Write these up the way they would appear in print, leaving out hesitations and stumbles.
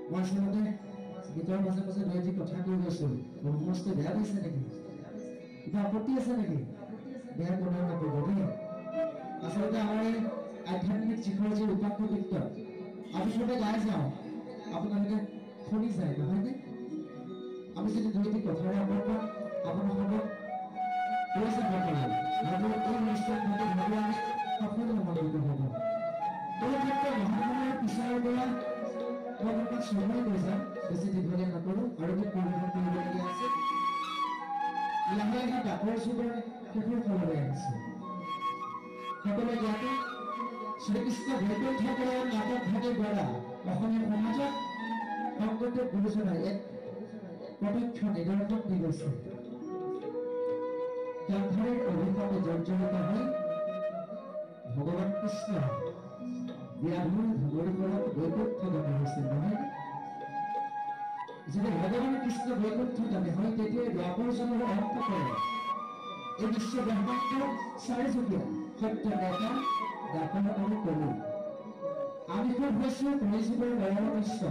মই আচলতে গীতৰ মাজে মাজে দুই এটি কথা কৈ গৈছোঁ সমস্ত বেয়া পাইছে নেকি কিবা আপত্তি আছে নেকি বেয়া কোনেও নাপাব দেই আচলতে আমাৰ এই আধ্যাত্মিক যিখন যি ৰূপাক্ষ গীত আমি সবে গাই যাওঁ আপোনালোকে শুনি যায় নহয়নে আমি যদি দুই এটি কথাৰে আপোনালোকক আপোনালোকক কৈ যাব পাৰিম আৰু এই অনুষ্ঠানভাৱে ভাবি আমি সফল মনোনীত হ'ব এই ক্ষেত্ৰত মহাপুৰুষৰ পিছৰ পৰা মই আপোনাক সময় কৈ যাম বেছি দীঘলীয়া নকৰোঁ আৰু কি পৰিৱেশন কৰিবলগীয়া আছে লাহে লাহে ডাকৰ যুগৰ শেষৰ ফাললৈ আহিছে সকলোৱে ইয়াতে শ্ৰীকৃষ্ণ বৈকুণ্ঠপুৰৰ নাটকভাৱে গঢ়া অসমীয়া সমাজত শংকৰদেৱ গুৰুজনাই এক প্ৰত্যক্ষ নিদৰ্শন দি গৈছে গান্ধাৰীৰ অভিশাপে জৰ্জৰিত হৈ ভগৱান কৃষ্ণ ব্যাধৰ ধুবৰী পৰা বৈকুণ্ঠগামী হৈছিল নহয় যেতিয়া ভগৱান কৃষ্ণ বৈকুণ্ঠগামী হয় তেতিয়া দ্বাপৰ যুগৰ অন্ত কৰে এই বিশ্ব ব্ৰহ্মাণ্ডৰ চাৰিচুকীয়া সত্য নেতা দাপৰ আৰু কলি আমিষৰ হৈছোঁ কলিযুগৰ গৌৰৱ বিশ্ব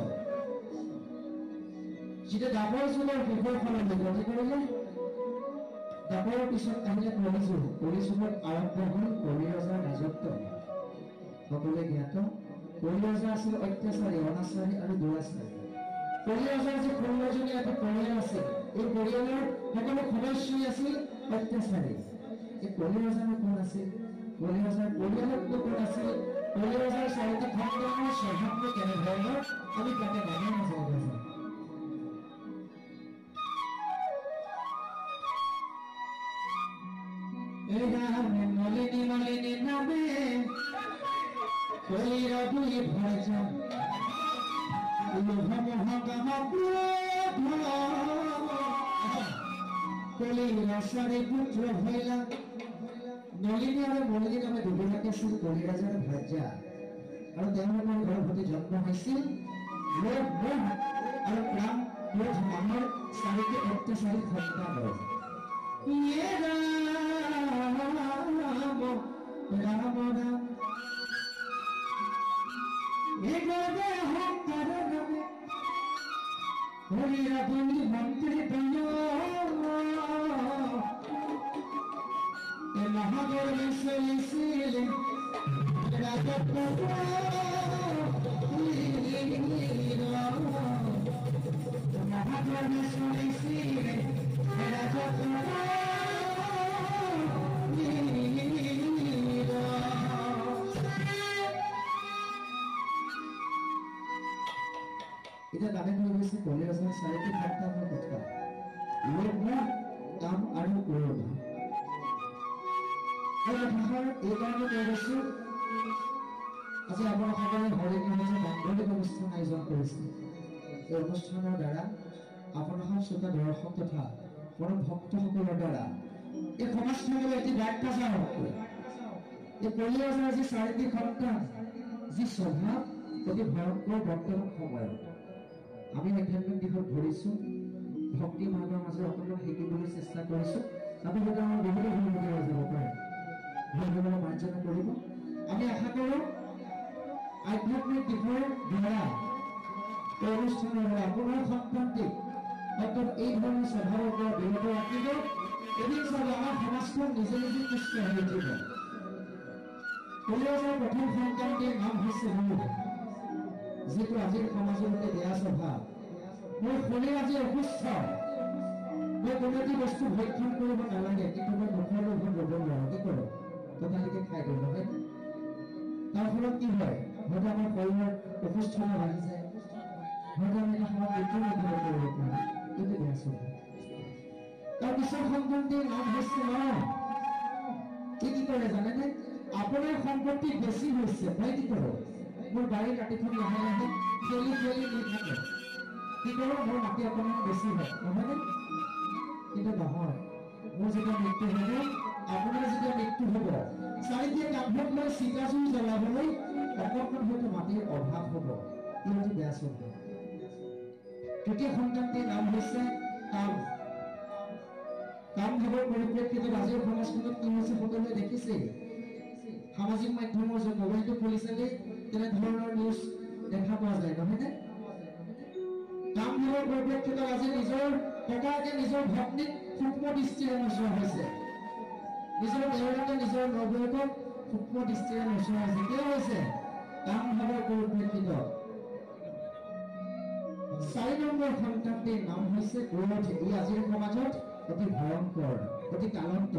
যেতিয়া দাপৰ যুগৰ শেষৰ ফাললৈ গতি কৰিলে দাপৰৰ পিছত আহিলে কলিযুগত আৰম্ভ হ'ল কলি ৰজাৰ ৰাজত্ব সকলোৱে জ্ঞাত কলি ৰজা আছিল অত্যাচাৰী অনাচাৰী আৰু দুৰাচাৰী কলি ৰজাৰ যে ১৫জনীয়া এটা পৰিয়াল আছিল এই পৰিয়ালৰ সকলো সদস্যই আছিল অত্যাচাৰী এই কলি ৰজাৰ কোন আছিল কলি ৰজাৰ পৰিয়ালত কোন আছিল কলি ৰজাৰ চাৰিটা সন্তানৰ স্বভাৱটো কেনেধৰণৰ আমি তাকে নাজানো নাজানো নলিনী নলিনী নামে কলির দুই ভজা লোভ মোহ কাম ক্রোধ কলির রসরে পুত্র হইলা নলিনী আৰু মলিনী নামে দুগৰাকী আছিল কলি ৰজাৰ ভজা আৰু তেওঁলোকৰ গৰ্ভৱতী জন্ম হৈছিল লোভ মোহ আৰু কাম ক্ৰোধ নামৰ চাৰিটি অত্যাচাৰী সন্তান রাম রাম এগোবে হত্যার নামে হরিরা বলি মন্ত্রী প্রিয় এ মহাগর মিশিলে রাজত্ব মহাগর মিশিলে রাজত্ব এটা গানে হৈ গৈছে কলি ৰজাৰ চাৰিটি সন্তানৰ কথা লোভ মোহ কাম আৰু ক্ৰোধ এই কথাষাৰ এইকাৰণে কৈ গৈছোঁ আজি আপোনালোকে হৰি কৃষ্ণ মাংগলিক অনুষ্ঠান আয়োজন কৰিছে এই অনুষ্ঠানৰ দ্বাৰা আপোনালোকৰ শ্ৰোতা দৰ্শক তথা পৰম ভক্তসকলৰ দ্বাৰা এই সমাজখনলৈ এটি বাৰ্তা যাওক এই কলি ৰজাৰ যি চাৰিটি সন্তান যি স্বভাৱ অতি ভয়ংকৰ বৰ্তমান সময়ত আমি আধ্যাত্মিক দিশত ধৰিছোঁ ভক্তি মাৰ্গৰ মাজত অকণমান শিকিবলৈ চেষ্টা কৰিছোঁ তাতে হয়তো আমাৰ বহুতো ভুলমতি হৈ যাব পাৰে ভগৱানে মাৰ্জনা কৰিব আমি আশা কৰোঁ আধ্যাত্মিক দিশৰ দ্বাৰা এই অনুষ্ঠানৰ দ্বাৰা আপোনাৰ সন্তানটিক অৰ্থাৎ এই ধৰণৰ স্বভাৱৰ পৰা বিৰত ৰাখিব এদিন চাব আমাৰ সমাজখন নিজে নিজে কৃষ্ণ হৈ উঠিব কলি ৰজাৰ প্ৰথম সন্তানটিৰ নাম হৈছে লোভ যিটো আজিৰ সমাজৰ সৈতে বেয়া স্বভাৱ মোৰ শৰীৰ আজি অসুস্থ মই কোনো এটি বস্তু ভক্ষণ কৰিব নালাগে কিন্তু মই মুখৰ লোভত ৰ'ব নোৱাৰোঁ কি কৰোঁ তথাপিকে খাই দিওঁ নহয় তাৰ ফলত কি হয় হয়তো আমাৰ শৰীৰৰ অসুস্থতা বাঢ়ি যায় হয়তো আমি এটা সময়ত মৃত্যু নিৰ্ধাৰণ কৰিব পাৰোঁ এইটো বেয়া স্বভাৱ তাৰ পিছৰ সন্তানটিৰ নাম হৈছে কি কৰে জানেনে আপোনাৰ সম্পত্তি বেছি হৈছে মই কি কৰোঁ মোৰ বাৰীৰ মাটিখন লাহে লাহে খেলি খেলি নি থাকে কি কৰোঁ মোৰ মাটি অকণমান বেছি হয় নহয়নে কিন্তু নহয় মোৰ যেতিয়া মৃত্যু হ'ব আপোনাৰ যেতিয়া মৃত্যু হ'ব চাৰিদিয়ে কান্ধত লৈ চিতা জুই জ্বলাবলৈ অকণমান হয়তো মাটিৰ অভাৱ হ'ব ই অতি বেয়া স্বভাৱ তৃতীয় সন্তানটিৰ নাম হৈছে কাম কাম ভাৱৰ পৰিপ্ৰেক্ষিতত আজিৰ সমাজখনত কি হৈছে সকলোৱে দেখিছে সামাজিক মাধ্যমৰ যে মোবাইলটো খুলি চালে তেনেধৰণৰ নিউজ দেখা পোৱা যায় নহয়নে কামভাৱৰ পৰিপ্ৰেক্ষিতত আজি নিজৰ ককাকে নিজৰ ভগ্নীক সূক্ষ্ম দৃষ্টিৰে নচোৱা হৈছে, নিজৰ দেউতাকে নিজৰ নৱয়কক সূক্ষ্ম দৃষ্টিৰে নচোৱা হৈছে। কিয় হৈছে? কামভাৱৰ পৰিপ্ৰেক্ষিতত। 4 নম্বৰ সন্তানটিৰ নাম হৈছে ক্ৰোধ। ই আজিৰ সমাজত অতি ভয়ংকৰ, অতি কালন্ত।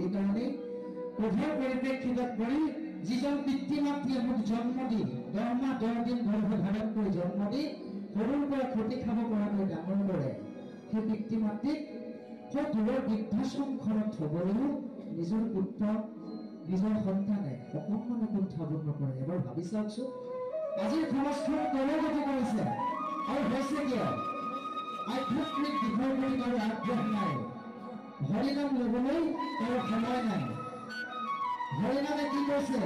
এইকাৰণে ক্ৰোধৰ পৰিপ্ৰেক্ষিতত পৰি যিজন পিতৃ মাতৃয়ে মোক জন্ম দি 10 মাহ 10 দিন গৰ্ভধাৰণ কৰি জন্ম দি সৰুৰ পৰা ক্ষতি খাব পৰাকৈ ডাঙৰ কৰে, সেই পিতৃ মাতৃক সেই দূৰৰ বৃদ্ধাশ্ৰমখনত থবলৈও নিজৰ পুত্ৰ নিজৰ সন্তানে অকণমানো কুণ্ঠাবোধ নকৰে। এবাৰ ভাবি চাওকচোন, আজিৰ সমাজখন তলগতি কৰিছে আৰু হৈছে কিয়? আধ্যাত্মিক দিশৰ প্ৰতি কাৰো আগ্ৰহ নাই, হৰিনাম ল'বলৈ কাৰো সময় নাই। হৰিনামে কি কৈছে?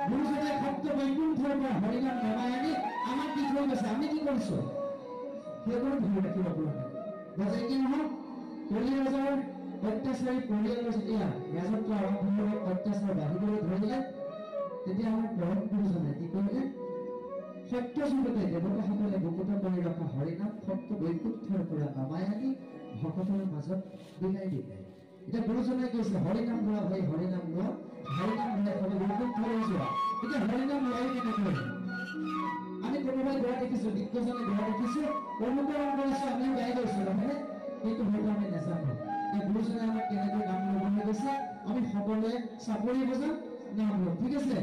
গুৰুজনাই সপ্ত বৈকুণ্ঠৰ পৰা হৰিনাম নমাই আনি আমাক দি থৈ গৈছে। আমি কি কৰিছো? সেইবোৰ ধৰি ৰাখিব পৰা নাই। গজে কি নহওক, কলিৰাজৰ অত্যাচাৰী পৰিয়ালৰ যেতিয়া ৰাজত্ব আৰম্ভ হৈ অত্যাচাৰ বাঢ়িবলৈ ধৰিলে, তেতিয়া আমাৰ পৰম গুৰুজনে কি কৰিলে? সত্য যুগতে দেৱতাসকলে মুকুত কৰি ৰখা হৰিনাম সপ্ত বৈকুণ্ঠৰ পৰা নমাই আনি ভকতৰ মাজত বিলাই দিলে। এতিয়া গুৰুজনাই কৈছে হৰিনাম লোৱা ভাই, হৰিনাম লোৱা, হৰিনাম লোৱা সবে বৈকুণ্ঠলৈ যোৱা। এতিয়া হৰিনাম লোৱাই কেনেকৈ? আমি কোনোবাই গোৱা দেখিছো, দিগ্গজনে গোৱা দেখিছো, অনুকৰণ কৰিছো, আমি গাই গৈছো নহয়, কিন্তু হয়তো আমি নাজানো গুৰুজনে আমাক কেনেকৈ নাম ল'বলৈ গৈছে। আমি সকলোৱে চাপৰি বজাত নাম লওঁ, ঠিক আছে?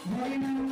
হৰে নাম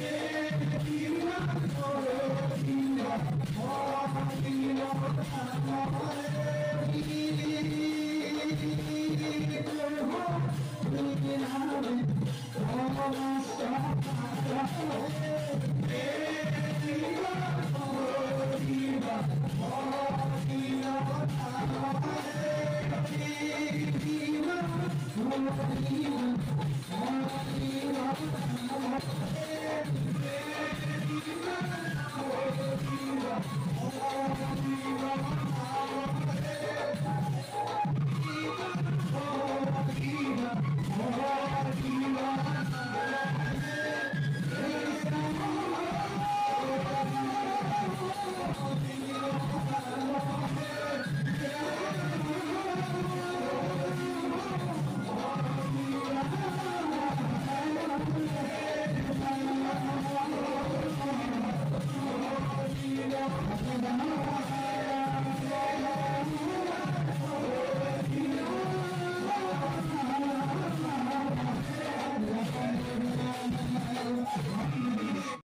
Hare